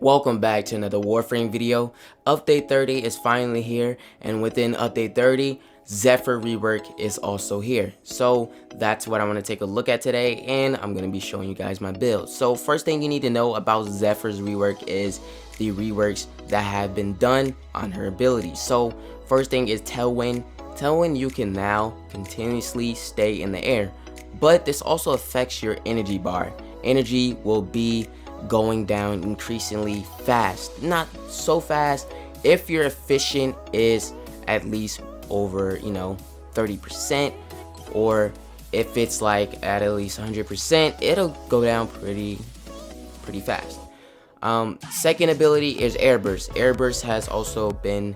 Welcome back to another Warframe video. Update 30 is finally here, and within update 30, Zephyr Rework is also here. So that's what I want to take a look at today, and I'm going to be showing you guys my build. So first thing you need to know about Zephyr's rework is the reworks that have been done on her ability. So first thing is Tailwind. Tailwind, you can now continuously stay in the air, but this also affects your energy bar. Energy will be going down increasingly fast, not so fast if your efficient is at least over 30%, or if it's like at least 100%, it'll go down pretty fast. Second ability is Airburst. Airburst has also been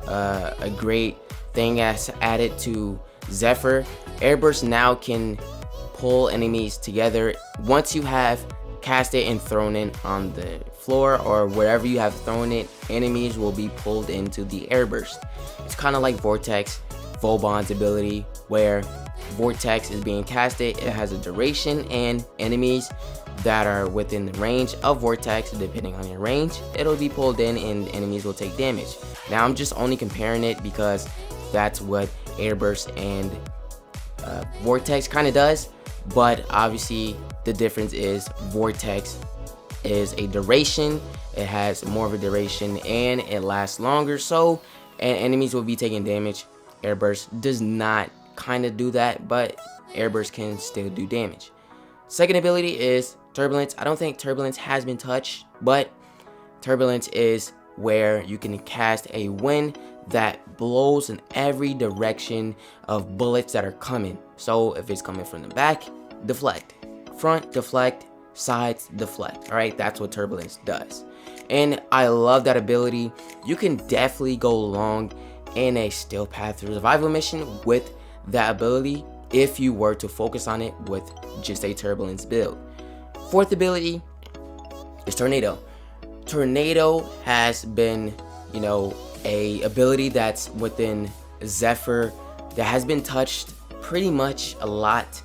a great thing as added to Zephyr. Airburst now can pull enemies together. Once you have cast it and thrown it on the floor or wherever you have thrown it, enemies will be pulled into the Airburst. It's kind of like Vortex, Vobon's ability, where Vortex is being casted, it has a duration, and enemies that are within the range of Vortex, depending on your range, it'll be pulled in and enemies will take damage. Now I'm just only comparing it because that's what Airburst and Vortex kind of does, but obviously the difference is Vortex is a duration, it has more of a duration and it lasts longer, so and enemies will be taking damage. Airburst does not kind of do that, but Airburst can still do damage. Second ability is Turbulence. I don't think Turbulence has been touched, but Turbulence is where you can cast a wind that blows in every direction of bullets that are coming. So if it's coming from the back, deflect, front, deflect, sides, deflect. All right, that's what Turbulence does, and I love that ability. You can definitely go long in a Steel Path survival mission with that ability if you were to focus on it with just a Turbulence build. Fourth ability is Tornado. Tornado has been, a ability that's within Zephyr that has been touched pretty much a lot,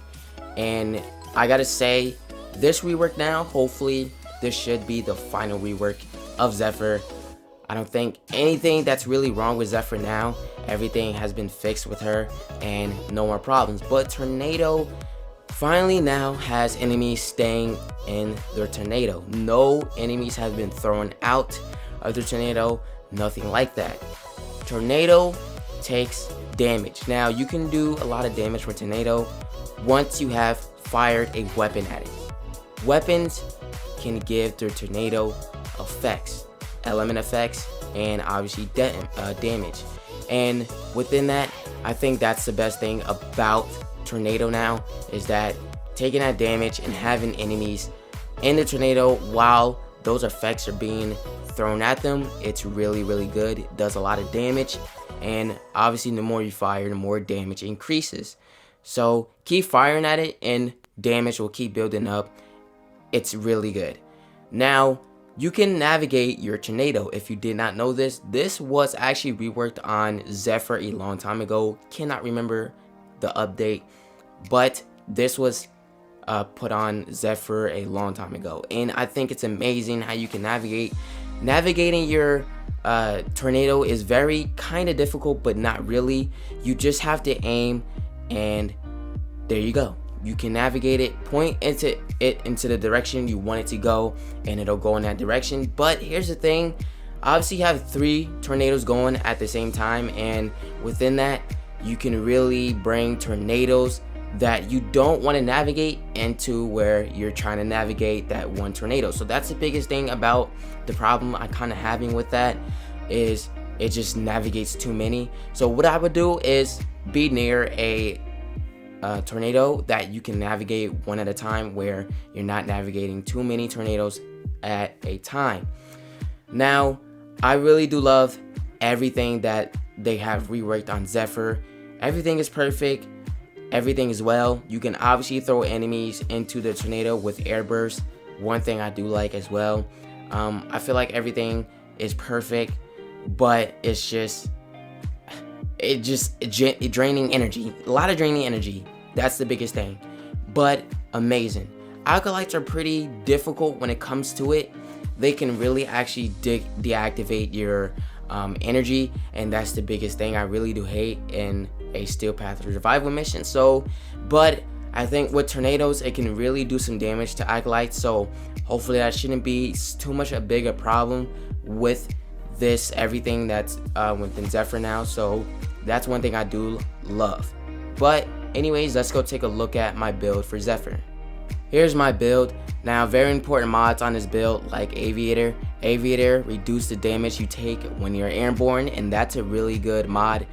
and I gotta say, this rework now, hopefully this should be the final rework of Zephyr. I don't think anything that's really wrong with Zephyr now. Everything has been fixed with her and no more problems, but Tornado finally now has enemies staying in their Tornado. No enemies have been thrown out of the Tornado, nothing like that. Tornado takes damage. Now you can do a lot of damage with Tornado once you have fired a weapon at it. Weapons can give their Tornado effects, element effects, and obviously damage. And within that, I think that's the best thing about Tornado now, is that taking that damage and having enemies in the Tornado while those effects are being thrown at them, it's really good. It does a lot of damage, and obviously the more you fire, the more damage increases. So keep firing at it and damage will keep building up. It's really good. Now you can navigate your Tornado. If you did not know this, this was actually reworked on Zephyr a long time ago. Cannot remember the update, but this was put on Zephyr a long time ago, and I think it's amazing how you can navigate. Navigating your Tornado is very kind of difficult, but not really. You just have to aim, and there you go. You can navigate it, point into the direction you want it to go, and it'll go in that direction. But here's the thing, obviously you have 3 tornadoes going at the same time, and within that you can really bring tornadoes that you don't want to navigate into where you're trying to navigate that one tornado. So that's the biggest thing about the problem I kind of having with that, is it just navigates too many. So what I would do is be near a tornado that you can navigate one at a time, where you're not navigating too many tornadoes at a time. Now I really do love everything that they have reworked on Zephyr. Everything is perfect, everything is well. You can obviously throw enemies into the Tornado with Airburst. One thing I do like as well. I feel like everything is perfect, but it's just draining energy, a lot of draining energy. That's the biggest thing, but amazing. Acolytes are pretty difficult when it comes to it. they can really actually deactivate your energy, and that's the biggest thing I really do hate in a Steel Path Revival mission. So, but I think with tornadoes, it can really do some damage to acolytes, so hopefully that shouldn't be too much a bigger problem with this everything that's within Zephyr now. So that's one thing I do love. But anyways, let's go take a look at my build for Zephyr. Here's my build. Now, very important mods on this build, like Aviator. Aviator reduce the damage you take when you're airborne, and that's a really good mod.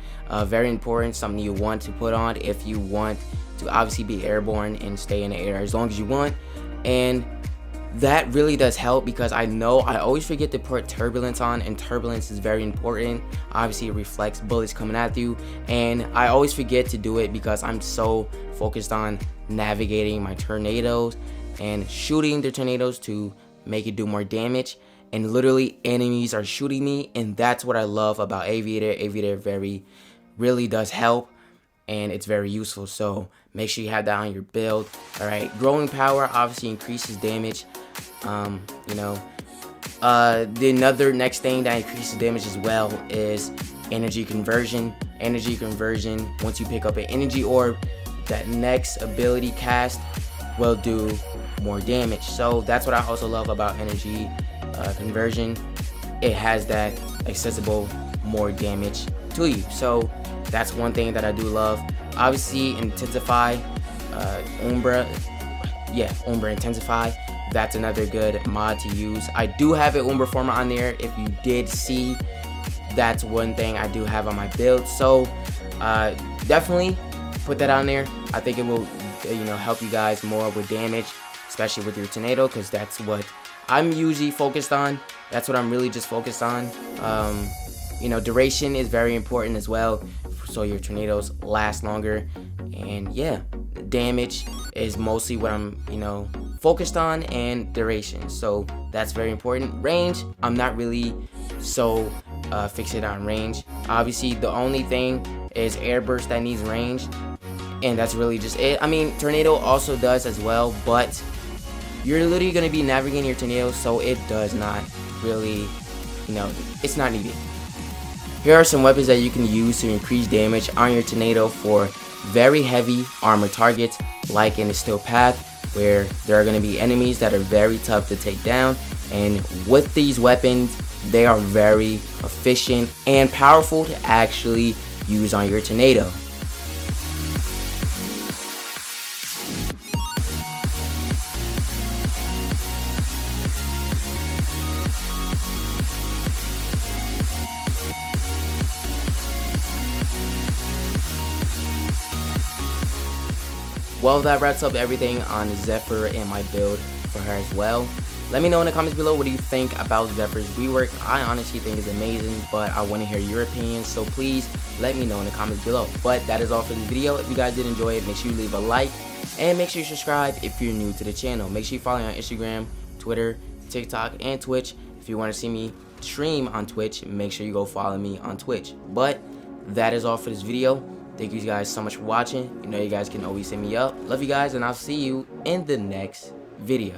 Very important, something you want to put on if you want to obviously be airborne and stay in the air as long as you want. And that really does help, because I know I always forget to put Turbulence on, and Turbulence is very important. Obviously, it reflects bullets coming at you, and I always forget to do it because I'm so focused on navigating my tornadoes and shooting the tornadoes to make it do more damage. And literally, enemies are shooting me, and that's what I love about Aviator. Aviator really does help, and it's very useful, so make sure you have that on your build. All right, growing power obviously increases damage. The another next thing that increases damage as well is energy conversion. Energy conversion, once you pick up an energy orb, that next ability cast will do more damage. So that's what I also love about energy conversion. It has that accessible more damage to you, so that's one thing that I do love. Obviously, intensify, Umbra intensify, that's another good mod to use. I do have an Umbra forma on there, if you did see. That's one thing I do have on my build, so definitely put that on there. I think it will help you guys more with damage, especially with your tornado, because that's what I'm usually focused on. That's what I'm really just focused on. Duration is very important as well, so your tornadoes last longer. And yeah, damage is mostly what I'm focused on, and duration, so that's very important. Range, I'm not really so fixated on range. Obviously, the only thing is airburst that needs range, and that's really just it. I mean, tornado also does as well, but you're literally going to be navigating your tornado, so it does not really, it's not needed. Here are some weapons that you can use to increase damage on your tornado for very heavy armor targets, like in the Steel Path, where there are going to be enemies that are very tough to take down. And with these weapons, they are very efficient and powerful to actually use on your tornado. Well, that wraps up everything on Zephyr and my build for her as well. Let me know in the comments below, what do you think about Zephyr's rework? I honestly think it's amazing, but I want to hear your opinion, so please let me know in the comments below. But that is all for this video. If you guys did enjoy it, make sure you leave a like, and make sure you subscribe if you're new to the channel. Make sure you follow me on Instagram, Twitter, TikTok, and Twitch. If you want to see me stream on Twitch, make sure you go follow me on Twitch. But that is all for this video. Thank you guys so much for watching. You guys can always hit me up. Love you guys, and I'll see you in the next video.